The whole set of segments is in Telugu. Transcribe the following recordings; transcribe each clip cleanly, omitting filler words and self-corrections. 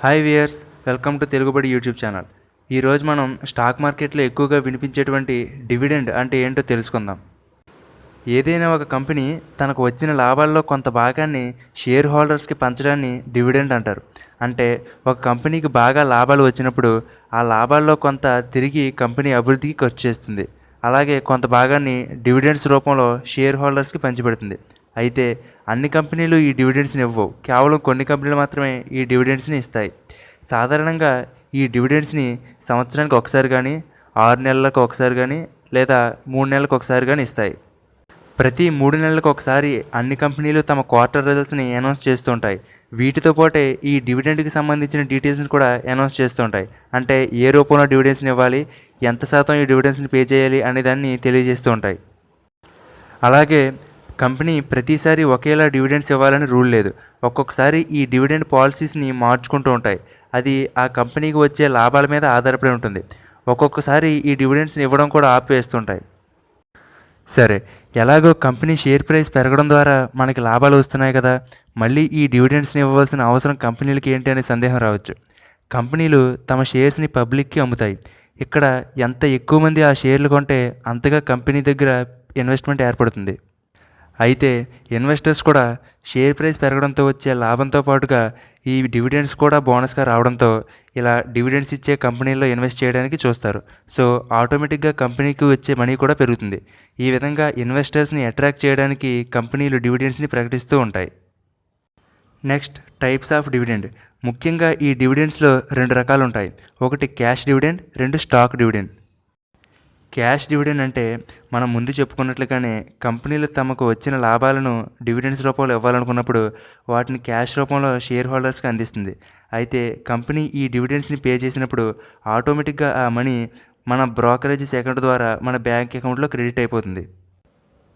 Hi viewers, welcome to Telugubadi YouTube channel. ఈరోజు మనం స్టాక్ మార్కెట్లో ఎక్కువగా వినిపించేటువంటి డివిడెండ్ అంటే ఏంటో తెలుసుకుందాం. ఏదైనా ఒక కంపెనీ తనకు వచ్చిన లాభాల్లో కొంత భాగాన్ని షేర్ హోల్డర్స్కి పంచడాన్ని డివిడెండ్ అంటారు. అంటే ఒక కంపెనీకి బాగా లాభాలు వచ్చినప్పుడు ఆ లాభాల్లో కొంత తిరిగి కంపెనీ అభివృద్ధికి ఖర్చు చేస్తుంది. అలాగే కొంత భాగాన్ని డివిడెండ్స్ రూపంలో షేర్ హోల్డర్స్కి పంచిపెడుతుంది. అయితే అన్ని కంపెనీలు ఈ డివిడెండ్స్ని ఇవ్వవు, కేవలం కొన్ని కంపెనీలు మాత్రమే ఈ డివిడెండ్స్ని ఇస్తాయి. సాధారణంగా ఈ డివిడెండ్స్ని సంవత్సరానికి ఒకసారి కానీ, 6 నెలలకు ఒకసారి కానీ, లేదా 3 నెలలకు ఒకసారి కానీ ఇస్తాయి. ప్రతి 3 నెలలకు ఒకసారి అన్ని కంపెనీలు తమ క్వార్టర్ రిజల్ట్స్ని అనౌన్స్ చేస్తూ ఉంటాయి. వీటితో పాటే ఈ డివిడెండ్కి సంబంధించిన డీటెయిల్స్ని కూడా అనౌన్స్ చేస్తూ ఉంటాయి. అంటే ఏ రూపంలో డివిడెండ్స్ని ఇవ్వాలి, ఎంత శాతం ఈ డివిడెండ్స్ని పే చేయాలి అనే దాన్ని తెలియజేస్తూ ఉంటాయి. అలాగే కంపెనీ ప్రతిసారి ఒకేలా డివిడెండ్స్ ఇవ్వాలని రూల్ లేదు. ఒక్కొక్కసారి ఈ డివిడెండ్ పాలసీస్ని మార్చుకుంటూ ఉంటాయి. అది ఆ కంపెనీకి వచ్చే లాభాల మీద ఆధారపడి ఉంటుంది. ఒక్కొక్కసారి ఈ డివిడెండ్స్ని ఇవ్వడం కూడా ఆపివేస్తుంటాయి. సరే, ఎలాగో కంపెనీ షేర్ ప్రైస్ పెరగడం ద్వారా మనకి లాభాలు వస్తున్నాయి కదా, మళ్ళీ ఈ డివిడెండ్స్ని ఇవ్వవలసిన అవసరం కంపెనీలకి ఏంటి అనే సందేహం రావచ్చు. కంపెనీలు తమ షేర్స్ని పబ్లిక్కి అమ్ముతాయి. ఇక్కడ ఎంత ఎక్కువ మంది ఆ షేర్లు కొంటే అంతగా కంపెనీ దగ్గర ఇన్వెస్ట్మెంట్ ఏర్పడుతుంది. అయితే ఇన్వెస్టర్స్ కూడా షేర్ ప్రైస్ పెరగడంతో వచ్చే లాభంతో పాటుగా ఈ డివిడెండ్స్ కూడా బోనస్గా రావడంతో ఇలా డివిడెండ్స్ ఇచ్చే కంపెనీల్లో ఇన్వెస్ట్ చేయడానికి చూస్తారు. సో ఆటోమేటిక్గా కంపెనీకి వచ్చే మనీ కూడా పెరుగుతుంది. ఈ విధంగా ఇన్వెస్టర్స్ని అట్రాక్ట్ చేయడానికి కంపెనీలు డివిడెండ్స్ని ప్రకటిస్తూ ఉంటాయి. Next, types of dividend. ముఖ్యంగా ఈ డివిడెండ్స్లో 2 రకాలు ఉంటాయి. ఒకటి cash dividend, 2 stock dividend. Cash dividend అంటే మనం ముందు చెప్పుకున్నట్లుగానే కంపెనీలు తమకు వచ్చిన లాభాలను డివిడెండ్స్ రూపంలో ఇవ్వాలనుకున్నప్పుడు వాటిని క్యాష్ రూపంలో షేర్ హోల్డర్స్కి అందిస్తుంది. అయితే కంపెనీ ఈ డివిడెండ్స్ని పే చేసినప్పుడు ఆటోమేటిక్గా ఆ మనీ మన బ్రోకరేజెస్ అకౌంట్ ద్వారా మన బ్యాంక్ అకౌంట్లో క్రెడిట్ అయిపోతుంది.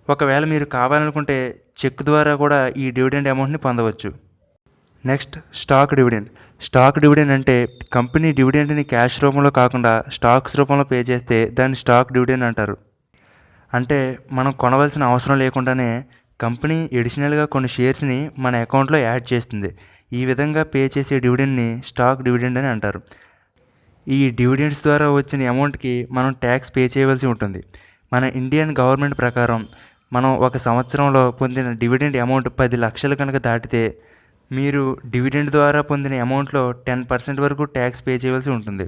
ఒకవేళ మీరు కావాలనుకుంటే చెక్ ద్వారా కూడా ఈ డివిడెండ్ అమౌంట్ని పొందవచ్చు. Next, stock dividend. Stock dividend అంటే కంపెనీ డివిడెండ్ని క్యాష్ రూపంలో కాకుండా స్టాక్స్ రూపంలో పే చేస్తే దాన్ని స్టాక్ డివిడెండ్ అంటారు. అంటే మనం కొనవలసిన అవసరం లేకుండానే కంపెనీ ఎడిషనల్గా కొన్ని షేర్స్ని మన అకౌంట్లో యాడ్ చేస్తుంది. ఈ విధంగా పే చేసే డివిడెండ్ని స్టాక్ డివిడెండ్ అని అంటారు. ఈ డివిడెండ్స్ ద్వారా వచ్చిన అమౌంట్కి మనం ట్యాక్స్ పే చేయవలసి ఉంటుంది. మన ఇండియన్ గవర్నమెంట్ ప్రకారం మనం ఒక సంవత్సరంలో పొందిన డివిడెండ్ అమౌంట్ 10 లక్షలు కనుక దాటితే మీరు డివిడెండ్ ద్వారా పొందిన అమౌంట్లో 10% వరకు ట్యాక్స్ పే చేయవలసి ఉంటుంది.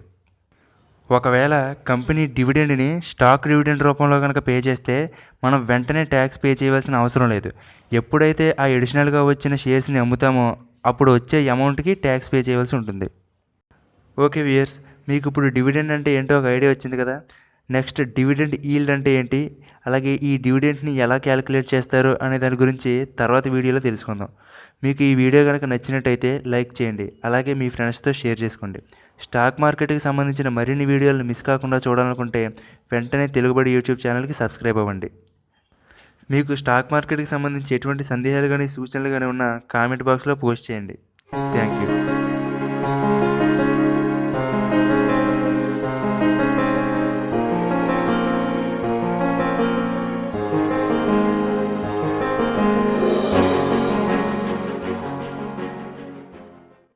ఒకవేళ కంపెనీ డివిడెండ్ని స్టాక్ డివిడెండ్ రూపంలో కనుక పే చేస్తే మనం వెంటనే ట్యాక్స్ పే చేయవలసిన అవసరం లేదు. ఎప్పుడైతే ఆ ఎడిషనల్గా వచ్చిన షేర్స్ని అమ్ముతామో అప్పుడు వచ్చే అమౌంట్కి ట్యాక్స్ పే చేయవలసి ఉంటుంది. ఓకే వ్యూయర్స్, మీకు ఇప్పుడు డివిడెండ్ అంటే ఏంటో ఒక ఐడియా వచ్చింది కదా. నెక్స్ట్, డివిడెండ్ ఈల్డ్ అంటే ఏంటి, అలాగే ఈ డివిడెండ్ని ఎలా క్యాలిక్యులేట్ చేస్తారు అనే దాని గురించి తర్వాత వీడియోలో తెలుసుకుందాం. మీకు ఈ వీడియో కనుక నచ్చినట్టయితే లైక్ చేయండి, అలాగే మీ ఫ్రెండ్స్తో షేర్ చేసుకోండి. స్టాక్ మార్కెట్కి సంబంధించిన మరిన్ని వీడియోలను మిస్ కాకుండా చూడాలనుకుంటే వెంటనే తెలుగుబడి యూట్యూబ్ ఛానల్కి సబ్స్క్రైబ్ అవ్వండి. మీకు స్టాక్ మార్కెట్కి సంబంధించి ఎటువంటి సందేహాలు కానీ సూచనలు కానీ ఉన్నా కామెంట్ బాక్స్లో పోస్ట్ చేయండి. Thank you.